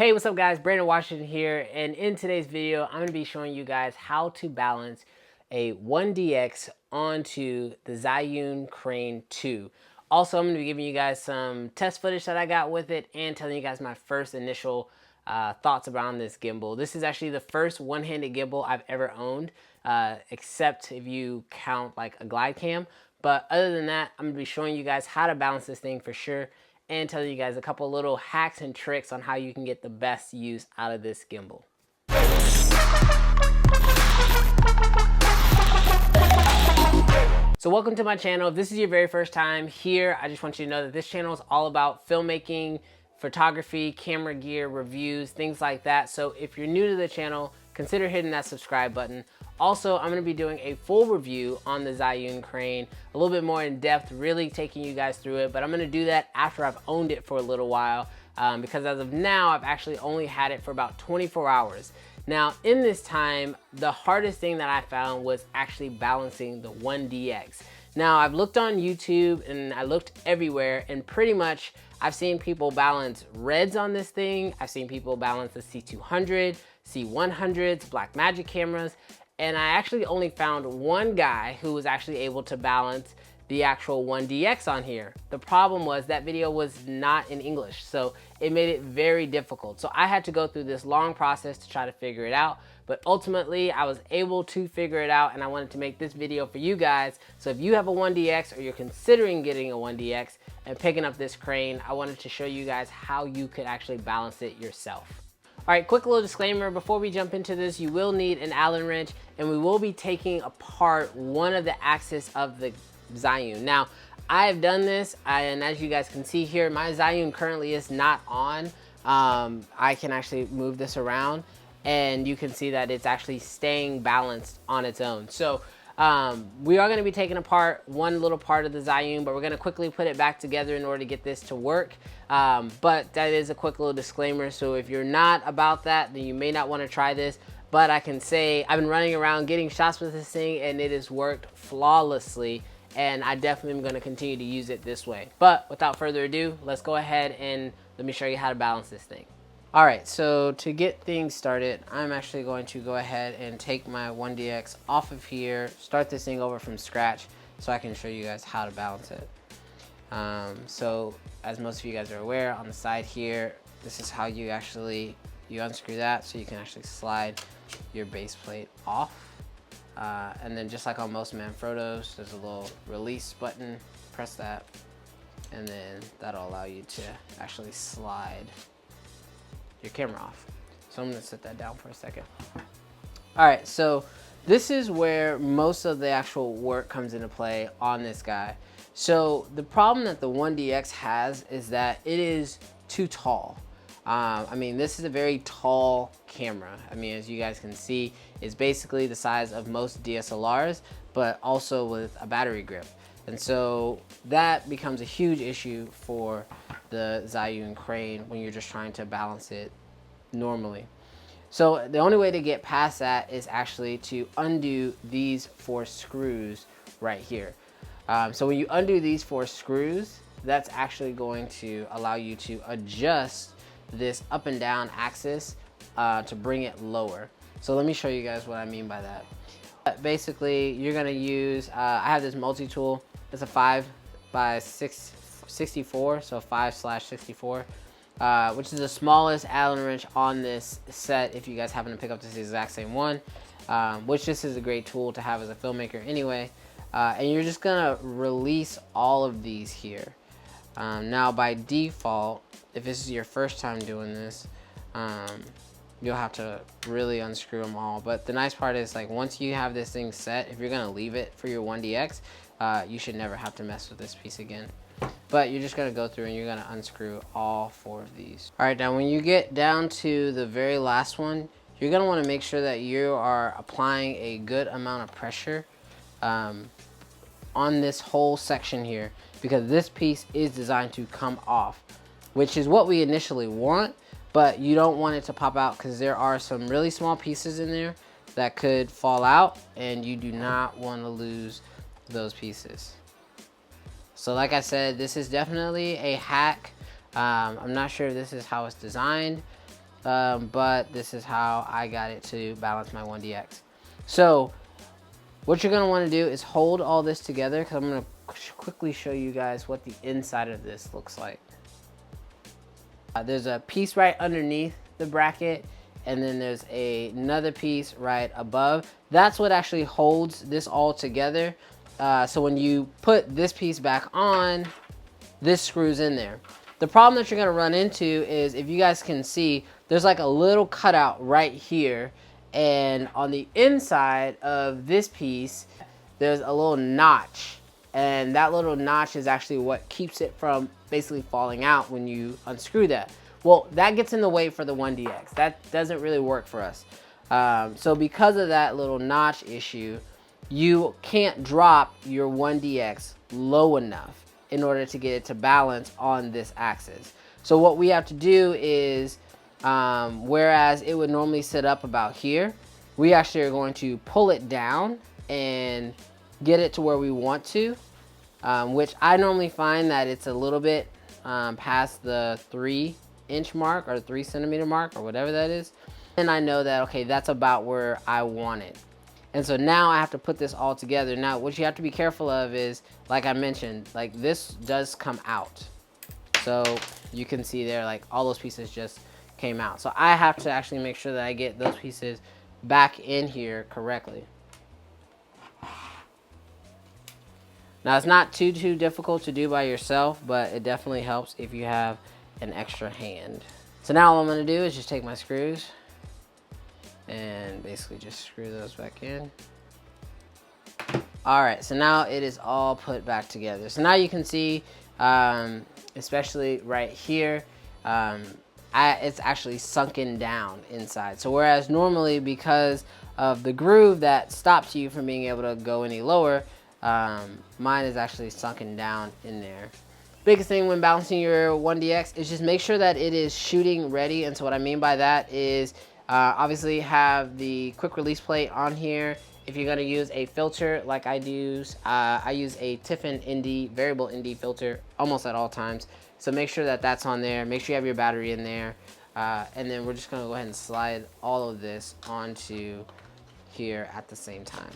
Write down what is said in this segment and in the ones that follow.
Hey, what's up guys? Brandon Washington here, and in today's video, I'm going to be showing you guys how to balance a 1DX onto the Zhiyun Crane 2. Also, I'm going to be giving you guys some test footage that I got with it and telling you guys my first initial thoughts around this gimbal. This is actually the first one-handed gimbal I've ever owned, except if you count like a glide cam. But other than that, I'm going to be showing you guys how to balance this thing for sure, and tell you guys a couple little hacks and tricks on how you can get the best use out of this gimbal. So welcome to my channel. If this is your very first time here, I just want you to know that this channel is all about filmmaking, photography, camera gear, reviews, things like that. So if you're new to the channel, consider hitting that subscribe button. Also, I'm going to be doing a full review on the Zhiyun Crane, a little bit more in depth, really taking you guys through it, but I'm going to do that after I've owned it for a little while, because as of now, I've actually only had it for about 24 hours. Now, in this time, the hardest thing that I found was actually balancing the 1DX. Now, I've looked on YouTube and I looked everywhere, and pretty much I've seen people balance Reds on this thing. I've seen people balance the C200, C100s, Blackmagic cameras, and I actually only found one guy who was actually able to balance the actual 1DX on here. The problem was that video was not in English, so it made it very difficult. So I had to go through this long process to try to figure it out, but ultimately I was able to figure it out, and I wanted to make this video for you guys. So if you have a 1DX or you're considering getting a 1DX and picking up this crane, I wanted to show you guys how you could actually balance it yourself. All right, quick little disclaimer, before we jump into this, you will need an Allen wrench, and we will be taking apart one of the axes of the Zhiyun. Now, I have done this, and as you guys can see here, my Zhiyun currently is not on. I can actually move this around, and you can see that it's actually staying balanced on its own. So we are going to be taking apart one little part of the Zhiyun, but we're going to quickly put it back together in order to get this to work. But that is a quick little disclaimer. So if you're not about that, then you may not want to try this. But I can say I've been running around getting shots with this thing, and it has worked flawlessly. And I definitely am going to continue to use it this way. But without further ado, let's go ahead and let me show you how to balance this thing. All right, so to get things started, I'm actually going to go ahead and take my 1DX off of here, start this thing over from scratch so I can show you guys how to balance it. So as most of you guys are aware, on the side here, this is how you unscrew that so you can actually slide your base plate off. And then just like on most Manfrottos, there's a little release button, press that, and then that'll allow you to actually slide your camera off. So I'm gonna set that down for a second. All right, so this is where most of the actual work comes into play on this guy. So the problem that the 1DX has is that it is too tall. I mean, this is a very tall camera. I mean, as you guys can see, it's basically the size of most DSLRs, but also with a battery grip. And so that becomes a huge issue for the Zhiyun Crane when you're just trying to balance it normally. So the only way to get past that is actually to undo these 4 screws right here. So when you undo these 4 screws, that's actually going to allow you to adjust this up and down axis to bring it lower. So let me show you guys what I mean by that. Basically, you're gonna use, I have this multi-tool. It's a 5x64, so 5/64, which is the smallest Allen wrench on this set if you guys happen to pick up this exact same one, which this is a great tool to have as a filmmaker anyway. And you're just gonna release all of these here. Now by default, if this is your first time doing this, you'll have to really unscrew them all. But the nice part is, like, once you have this thing set, if you're gonna leave it for your 1DX, you should never have to mess with this piece again. But you're just gonna go through and you're gonna unscrew all 4 of these. All right, now when you get down to the very last one, you're gonna wanna make sure that you are applying a good amount of pressure on this whole section here, because this piece is designed to come off, which is what we initially want, but you don't want it to pop out because there are some really small pieces in there that could fall out, and you do not want to lose those pieces. So like I said, this is definitely a hack. I'm not sure if this is how it's designed, but this is how I got it to balance my 1DX. So what you're gonna wanna do is hold all this together, because I'm gonna quickly show you guys what the inside of this looks like. There's a piece right underneath the bracket, and then there's another piece right above. That's what actually holds this all together. So when you put this piece back on, this screws in there. The problem that you're gonna run into is, if you guys can see, there's like a little cutout right here, and on the inside of this piece, there's a little notch, and that little notch is actually what keeps it from basically falling out when you unscrew that. Well, that gets in the way for the 1DX. That doesn't really work for us. So because of that little notch issue, you can't drop your 1DX low enough in order to get it to balance on this axis. So what we have to do is, whereas it would normally sit up about here, we actually are going to pull it down and get it to where we want to, which I normally find that it's a little bit past the 3-inch mark or 3-centimeter mark or whatever that is. And I know that, okay, that's about where I want it. And so now I have to put this all together. Now, what you have to be careful of is, like I mentioned, like this does come out. So you can see there, like all those pieces just came out. So I have to actually make sure that I get those pieces back in here correctly. Now, it's not too difficult to do by yourself, but it definitely helps if you have an extra hand. So now all I'm gonna do is just take my screws and basically just screw those back in. All right, so now it is all put back together. So now you can see, especially right here, it's actually sunken down inside. So whereas normally, because of the groove that stops you from being able to go any lower, mine is actually sunken down in there. Biggest thing when balancing your 1DX is just make sure that it is shooting ready. And so what I mean by that is, obviously have the quick release plate on here. If you're gonna use a filter like I use a Tiffin ND, variable ND filter almost at all times. So make sure that that's on there. Make sure you have your battery in there. And then we're just gonna go ahead and slide all of this onto here at the same time.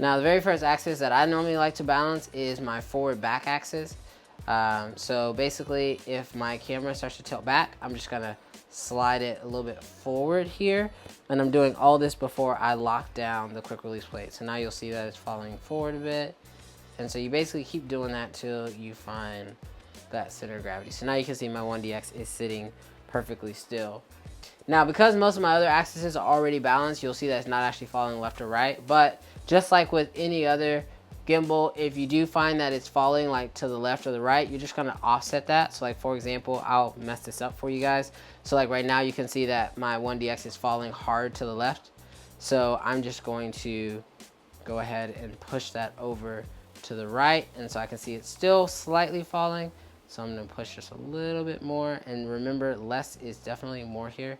Now, the very first axis that I normally like to balance is my forward back axis. So basically, if my camera starts to tilt back, I'm just gonna slide it a little bit forward here. And I'm doing all this before I lock down the quick release plate. So now you'll see that it's falling forward a bit. And so you basically keep doing that till you find that center of gravity. So now you can see my 1DX is sitting perfectly still. Now, because most of my other axes are already balanced, you'll see that it's not actually falling left or right. But just like with any other gimbal, if you do find that it's falling like to the left or the right, you're just gonna offset that. So like, for example, I'll mess this up for you guys. So like right now you can see that my 1DX is falling hard to the left. So I'm just going to go ahead and push that over to the right. And so I can see it's still slightly falling. So I'm gonna push just a little bit more. And remember, less is definitely more here.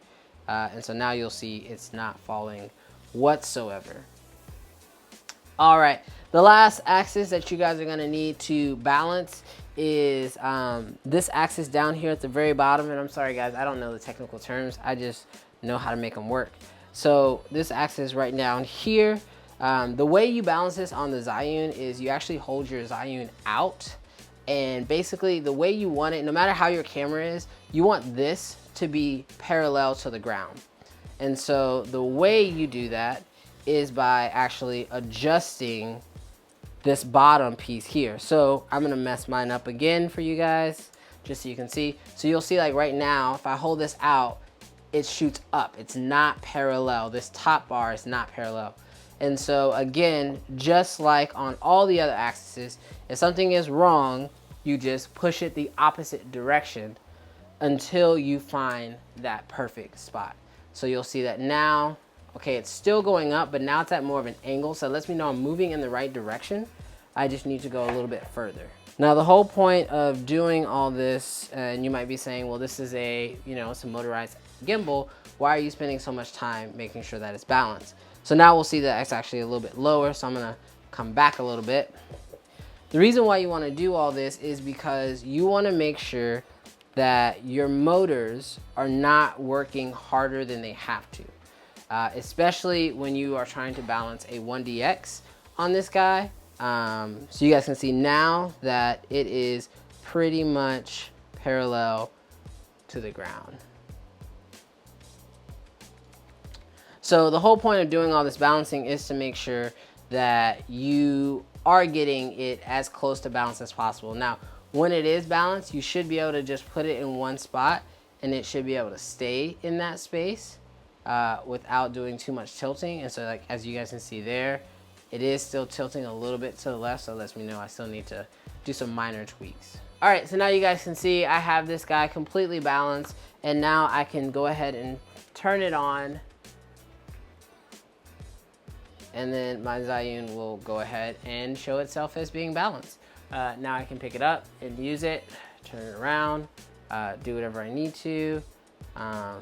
And so now you'll see it's not falling whatsoever. All right, the last axis that you guys are gonna need to balance is this axis down here at the very bottom. And I'm sorry guys, I don't know the technical terms. I just know how to make them work. So this axis right down here, the way you balance this on the Zhiyun is you actually hold your Zhiyun out. And basically the way you want it, no matter how your camera is, you want this to be parallel to the ground. And so the way you do that is by actually adjusting this bottom piece here. So I'm gonna mess mine up again for you guys, just so you can see. So you'll see like right now, if I hold this out, it shoots up. It's not parallel. This top bar is not parallel. And so again, just like on all the other axes, if something is wrong, you just push it the opposite direction until you find that perfect spot. So you'll see that now, okay, it's still going up, but now it's at more of an angle. So it lets me know I'm moving in the right direction. I just need to go a little bit further. Now the whole point of doing all this, and you might be saying, well, this is a, it's a motorized gimbal. Why are you spending so much time making sure that it's balanced? So now we'll see that it's actually a little bit lower. So I'm gonna come back a little bit. The reason why you want to do all this is because you want to make sure that your motors are not working harder than they have to, especially when you are trying to balance a 1DX on this guy. So you guys can see now that it is pretty much parallel to the ground. So the whole point of doing all this balancing is to make sure that you are getting it as close to balance as possible. Now, when it is balanced, you should be able to just put it in one spot and it should be able to stay in that space without doing too much tilting. And so, like, as you guys can see there, it is still tilting a little bit to the left, so it lets me know I still need to do some minor tweaks. All right, so now you guys can see I have this guy completely balanced, and now I can go ahead and turn it on, and then my Zhiyun will go ahead and show itself as being balanced. Now I can pick it up and use it, turn it around, do whatever I need to. I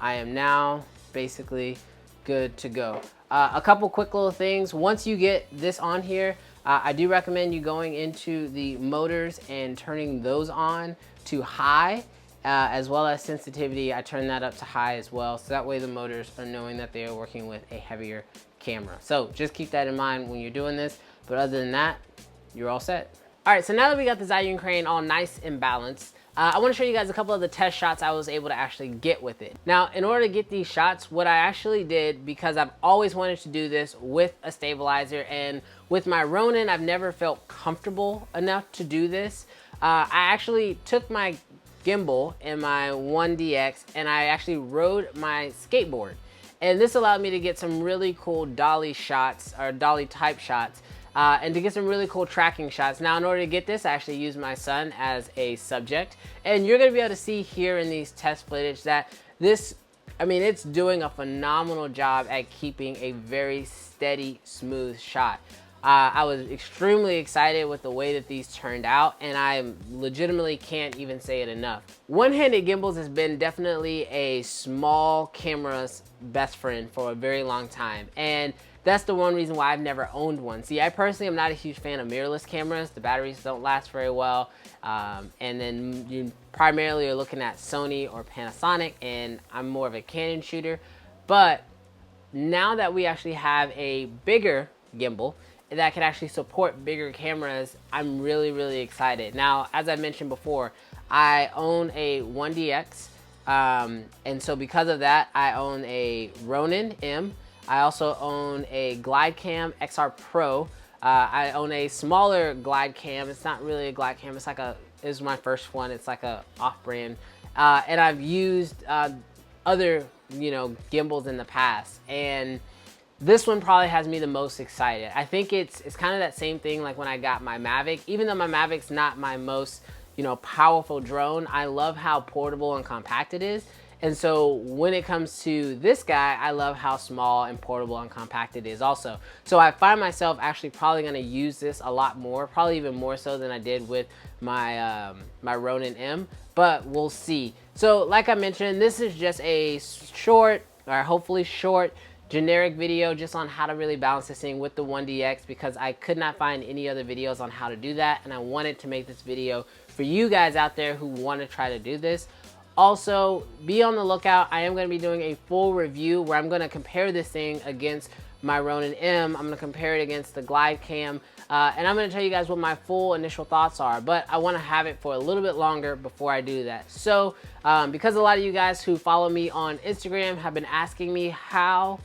am now basically good to go. A couple quick little things. Once you get this on here, I do recommend you going into the motors and turning those on to high, as well as sensitivity. I turn that up to high as well, so that way the motors are knowing that they are working with a heavier camera. So just keep that in mind when you're doing this, but other than that, you're all set. All right, so now that we got the Zhiyun crane all nice and balanced, I want to show you guys a couple of the test shots I was able to actually get with it. Now, in order to get these shots, what I actually did, because I've always wanted to do this with a stabilizer, and with my Ronin, I've never felt comfortable enough to do this. I actually took my gimbal and my 1DX, and I actually rode my skateboard. And this allowed me to get some really cool dolly shots, or dolly type shots, and to get some really cool tracking shots. Now, in order to get this, I actually used my son as a subject. And you're gonna be able to see here in these test footage that this, I mean, it's doing a phenomenal job at keeping a very steady, smooth shot. I was extremely excited with the way that these turned out, and I legitimately can't even say it enough. One-handed gimbals has been definitely a small camera's best friend for a very long time, and that's the one reason why I've never owned one. See, I personally am not a huge fan of mirrorless cameras. The batteries don't last very well, and then you primarily are looking at Sony or Panasonic, and I'm more of a Canon shooter. But now that we actually have a bigger gimbal that can actually support bigger cameras, I'm really, really excited. Now, as I mentioned before, I own a 1DX, and so because of that, I own a Ronin M. I also own a GlideCam XR Pro. I own a smaller GlideCam. It's not really a GlideCam. It's like a, it was my first one. It's like a off-brand. And I've used other, gimbals in the past. And this one probably has me the most excited. I think it's kind of that same thing like when I got my Mavic. Even though my Mavic's not my most, powerful drone, I love how portable and compact it is. And so when it comes to this guy, I love how small and portable and compact it is also. So I find myself actually probably gonna use this a lot more, probably even more so than I did with my, my Ronin M, but we'll see. So like I mentioned, this is just a short, or hopefully short, generic video just on how to really balance this thing with the 1DX, because I could not find any other videos on how to do that, and I wanted to make this video for you guys out there who want to try to do this. Also, be on the lookout. I am going to be doing a full review where I'm going to compare this thing against my Ronin M. I'm going to compare it against the GlideCam, and I'm going to tell you guys what my full initial thoughts are, but I want to have it for a little bit longer before I do that. So because a lot of you guys who follow me on Instagram have been asking me how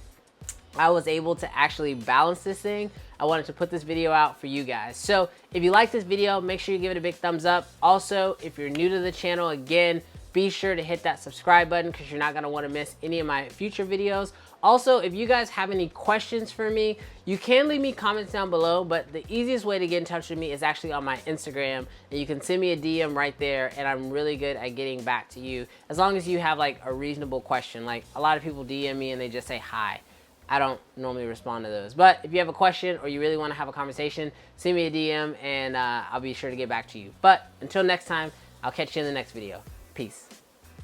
I was able to actually balance this thing, I wanted to put this video out for you guys. So if you like this video, make sure you give it a big thumbs up. Also, if you're new to the channel, again, be sure to hit that subscribe button because you're not going to want to miss any of my future videos. Also, if you guys have any questions for me, you can leave me comments down below, but the easiest way to get in touch with me is actually on my Instagram, and you can send me a DM right there, and I'm really good at getting back to you as long as you have like a reasonable question. Like a lot of people DM me and they just say hi. I don't normally respond to those, but if you have a question or you really want to have a conversation, send me a DM and I'll be sure to get back to you. But until next time, I'll catch you in the next video. Peace.